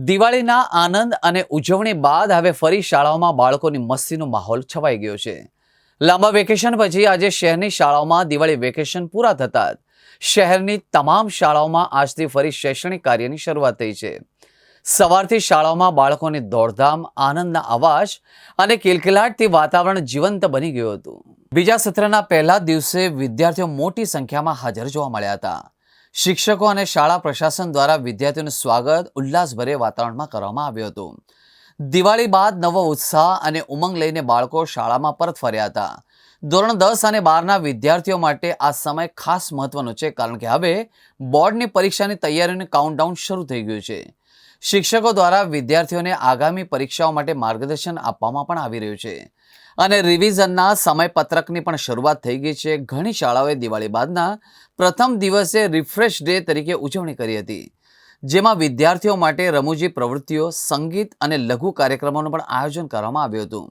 દિવાળીના આનંદ અને ઉજવણી બાદ હવે ફરી શાળાઓમાં બાળકોની મસ્તીનો માહોલ છવાઈ ગયો છે। લાંબા વેકેશન પછી આજે શહેરની શાળાઓમાં દિવાળી વેકેશન પૂરા થતાં શહેરની તમામ શાળાઓમાં આજથી ફરી શૈક્ષણિક કાર્યની શરૂઆત થઈ છે। સવારથી શાળાઓમાં બાળકોની દોડધામ, આનંદના અવાજ અને કિલકિલાટથી વાતાવરણ જીવંત બની ગયું હતું। બીજા સત્રના પહેલા દિવસે વિદ્યાર્થીઓ મોટી સંખ્યામાં હાજર જોવા મળ્યા હતા। શિક્ષકો અને શાળા પ્રશાસન દ્વારા વિદ્યાર્થીઓનું સ્વાગત ઉલ્લાસભરે વાતાવરણમાં કરવામાં આવ્યું હતું। દિવાળી બાદ નવો ઉત્સાહ અને ઉમંગ લઈને બાળકો શાળામાં પરત ફર્યા હતા। ધોરણ 10 અને 12ના વિદ્યાર્થીઓ માટે આ સમય ખાસ મહત્વનો છે, કારણ કે હવે બોર્ડની પરીક્ષાની તૈયારીનું કાઉન્ટડાઉન શરૂ થઈ ગયું છે। શિક્ષકો દ્વારા વિદ્યાર્થીઓને આગામી પરીક્ષાઓ માટે માર્ગદર્શન આપવામાં પણ આવી રહ્યું છે અને રિવિઝનના સમયપત્રકની પણ શરૂઆત થઈ ગઈ છે। ઘણી શાળાઓએ દિવાળી બાદના પ્રથમ દિવસે રિફ્રેશ ડે તરીકે ઉજવણી કરી હતી, જેમાં વિદ્યાર્થીઓ માટે રમૂજી પ્રવૃત્તિઓ, સંગીત અને લઘુ કાર્યક્રમોનું પણ આયોજન કરવામાં આવ્યું હતું।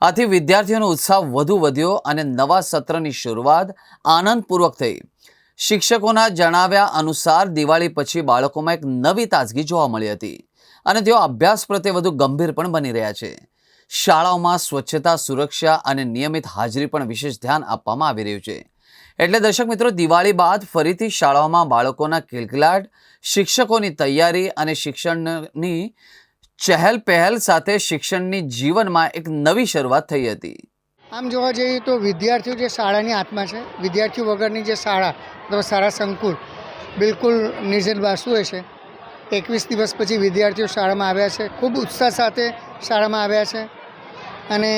આથી વિદ્યાર્થીઓનો ઉત્સાહ વધુ વધ્યો અને નવા સત્રની શરૂઆત આનંદપૂર્વક થઈ। શિક્ષકોના જણાવ્યા અનુસાર દિવાળી પછી બાળકોમાં એક નવી તાજગી જોવા મળી હતી અને તેઓ અભ્યાસ પ્રત્યે વધુ ગંભીર પણ બની રહ્યા છે। શાળાઓમાં સ્વચ્છતા, સુરક્ષા અને નિયમિત હાજરી પણ વિશેષ ધ્યાન આપવામાં આવી રહ્યું છે। એટલે દર્શક મિત્રો, દિવાળી બાદ ફરીથી શાળાઓમાં બાળકોના કિલકિલાટ, શિક્ષકોની તૈયારી અને શિક્ષણની ચહેલ પહેલ સાથે શિક્ષણની જીવનમાં એક નવી શરૂઆત થઈ હતી। આમ જોવા જઈએ તો વિદ્યાર્થીઓ જે શાળાની આત્મા છે, વિદ્યાર્થીઓ વગરની જે શાળા અથવા શાળા સંકુલ બિલકુલ નિર્જન બાસુ હોય છે। 21 દિવસ પછી વિદ્યાર્થીઓ શાળામાં આવ્યા છે, ખૂબ ઉત્સાહ સાથે શાળામાં આવ્યા છે અને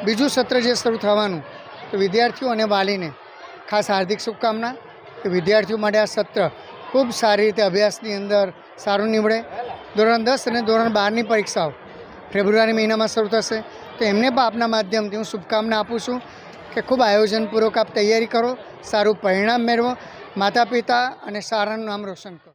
બીજું સત્ર જે શરૂ થવાનું, તો વિદ્યાર્થીઓ અને વાલીને ખાસ હાર્દિક શુભકામના કે વિદ્યાર્થીઓ માટે આ સત્ર ખૂબ સારી રીતે અભ્યાસની અંદર સારું નીવડે। ધોરણ 10 અને ધોરણ 12ની પરીક્ષાઓ ફેબ્રુઆરી મહિનામાં શરૂ થશે, તો એમને પણ આપના માધ્યમથી હું શુભકામના આપું છું કે ખૂબ આયોજનપૂર્વક આપ તૈયારી કરો, સારું પરિણામ મેળવો, માતા પિતા અને શાળાનું નામ રોશન કરો।